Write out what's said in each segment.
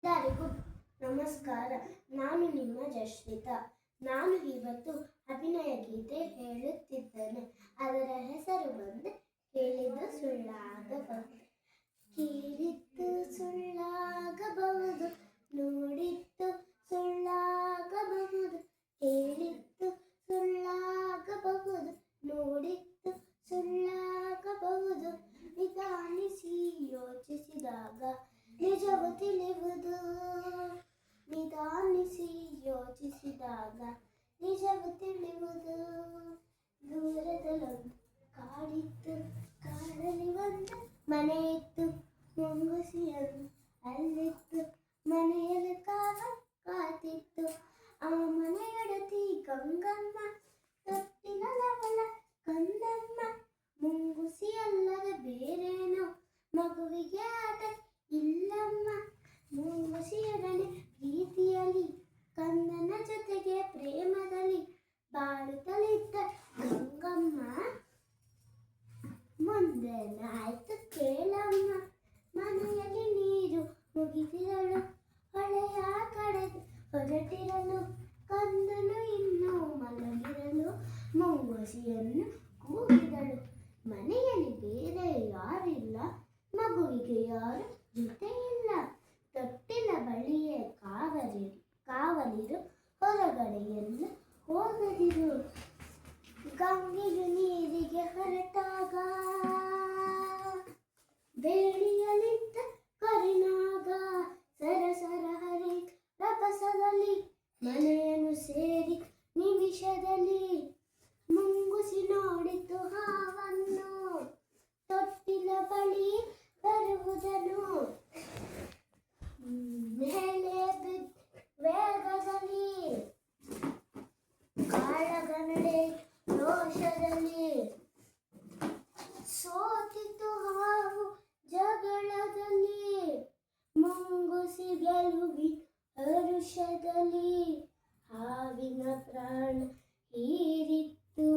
ಎಲ್ಲರಿಗೂ ನಮಸ್ಕಾರ. ನಾನು ನಿಮ್ಮ ಜಶ್ರಿತಾ. ನಾನು ಇವತ್ತು ಅಭಿನಯ ಗೀತೆ ಹೇಳುತ್ತಿದ್ದೇನೆ. ಅದರ ಹೆಸರು ಬಂದು ಕೇಳಿದ್ದು ಸುಳ್ಳಾಗಬಹುದು. ಕೇಳಿದ್ದು ಸುಳ್ಳಾಗಬಹುದು, ನೋಡಿದ್ದು ಸುಳ್ಳಾಗಬಹುದು. ಕೇಳಿದ್ದು ಸುಳ್ಳಾಗಬಹುದು, ನೋಡಿದ್ದು ಸುಳ್ಳಾಗಬಹುದು. ನಿಧಾನಿಸಿ ಯೋಚಿಸಿದಾಗ ನಿಜವು ತಿಳಿಯುವುದು. ನಿಧಾನಿಸಿ ಯೋಚಿಸಿದಾಗ ನಿಜವು ತಿಳಿಯುವುದು. ದೂರದಲ್ಲೊಂದು ಕಾಡಿತ್ತು, ಕಾಡಲ್ಲಿ ಒಂದು ಮನೆ ಇತ್ತು. ಮುಂಗುಸಿಯನ್ನು ಅಲ್ಲಿತ್ತು, ಮನೆಯಲ್ಲಿ ಕಾತಿತ್ತು. ಆ ಮನೆಯೊಡತಿ ಗಂಗಮ್ಮ, ತೊಟ್ಟಿಲವಳ ಕಂದಮ್ಮ. ಮುಂಗುಸಿ ಅಲ್ಲದೆ ಬೇರೇನೋ ಮಗುವಿಗೆ ಆಟ ಇಲ್ಲಮ್ಮ. ಮುಂಗುಸಿಯೊಡನೆ ಪ್ರೀತಿಯಲ್ಲಿ, ಕಂದನ ಜೊತೆಗೆ ಪ್ರೇಮದಲ್ಲಿ ಬಾಳುತ್ತಲಿದ್ದ ಗಂಗಮ್ಮ. ಮುಂದೇನಾಯ್ತು ಕೇಳಮ್ಮ. ಮನೆಯಲ್ಲಿ ನೀರು ಮುಗಿದಿರಲು, ಹೊಳೆಯ ಕಡೆಗೆ ಹೊರಟಿರಲು, ಕಂದನು ಇನ್ನೂ ಮಲಗಿರಲು ಮುಂಗುಸಿಯನ್ನು ಕೂಗಿದಳು. ಮನೆಯಲ್ಲಿ ಬೇರೆ ಯಾರಿಲ್ಲ, ಮಗುವಿಗೆ ಯಾರು ಜೊತೆ ಇಲ್ಲ. ತೊಟ್ಟಿಲ ಬಳಿಯೇ ಕಾವಲಿರು, ಹೊರಗಡೆಯೆಲ್ಲ ಹೋಗದಿರು. ಗಂಗೆಯು ನೀರಿಗೆ ಹೊರಟಾಗ ಬೇಡಿಯಲಿದ್ದ ಕರಿನಾಗ. ಸರಸರ ಹರಿ ರಭಸದಲ್ಲಿ ಮನೆಯನ್ನು ಸೇರಿ ನಿಮಿಷದಲ್ಲಿ. ಮುಂಗುಸಿ ನೋಡಿತು ಹಾವನ್ನು, ತೊಟ್ಟಿಲ ಬಳಿ ಬರುವುದನ್ನು. ಮೇಲೆ ವೇಗದಲ್ಲಿ, ಕಾಳಗನಡೆ ರೋಷದಲ್ಲಿ. ಸೋತಿತು ಹಾವು ಜಗಳದಲ್ಲಿ, ಮುಂಗುಸಿ ಗೆಲುವಿ ಹರುಷದಲ್ಲಿ. ಹಾವಿನ ಪ್ರಾಣ ಹೀರಿತ್ತು,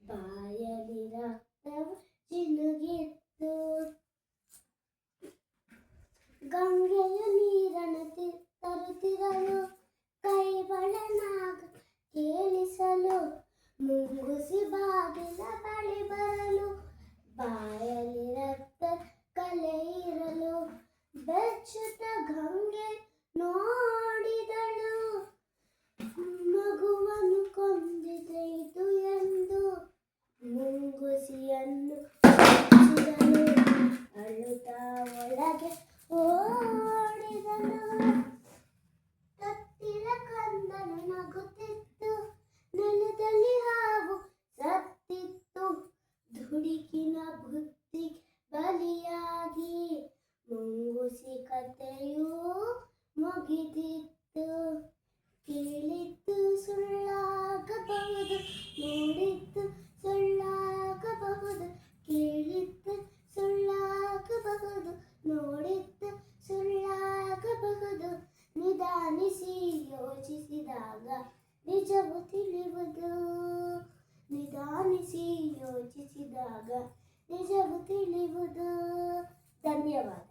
ಬಾಯಲಿ ರಕ್ತವ ಜಿನುಗಿತ್ತು. ಗಂಗೆಯು ನೀರನ್ನು ತರುತ್ತಿರಲು, ಕೈಬಳನಾಗ ಕೇಳಿಸಲು. ಮುಂಗುಸಿ ಬಾಗಿಲ ಬಳಿ ಬರಲು, ಬಾಯಲಿ ರಕ್ತ ಕಲೆ ಇರಲು. ಬೆಚ್ಚುತ್ತ ಗಂಗೆ ನೋಡಿದಳು, ಮಗುವನ್ನು ಕೊಂದಿದೆಯಿತು ಎಂದು. ಮುಂಗುಸಿಯನ್ನು ಮೆಚ್ಚಿದಳು, ಅಳುತ್ತಾ ಒಳಗೆ ಓಡಿದಳು. ತೊಟ್ಟಿಲ ಕಂದನು ನಗುತ್ತಿತ್ತು, ನೆಲದಲ್ಲಿ ಹಾವು ಸತ್ತಿತ್ತು. ದುಡುಕಿನ ಬುದ್ಧಿ ಬಲಿಯಾಗಿ ಮುಂಗುಸಿ ಕಥೆಯೂ ಮುಗಿದಿತ್ತು. ಕೇಳಿದ್ದು ಸುಳ್ಳಾಗಬಹುದು, ನೋಡಿದ್ದು ಸುಳ್ಳಾಗಬಹುದು. ಕೇಳಿದ್ದು ಸುಳ್ಳಾಗಬಹುದು, ನೋಡಿದ್ದು ಸುಳ್ಳಾಗಬಹುದು. ನಿಧಾನಿಸಿ ಯೋಚಿಸಿದಾಗ ನಿಜವು ತಿಳಿಯುವುದು. ನಿಧಾನಿಸಿ ಯೋಚಿಸಿದಾಗ ನಿಜವು ತಿಳಿಯುವುದು. ಧನ್ಯವಾದ.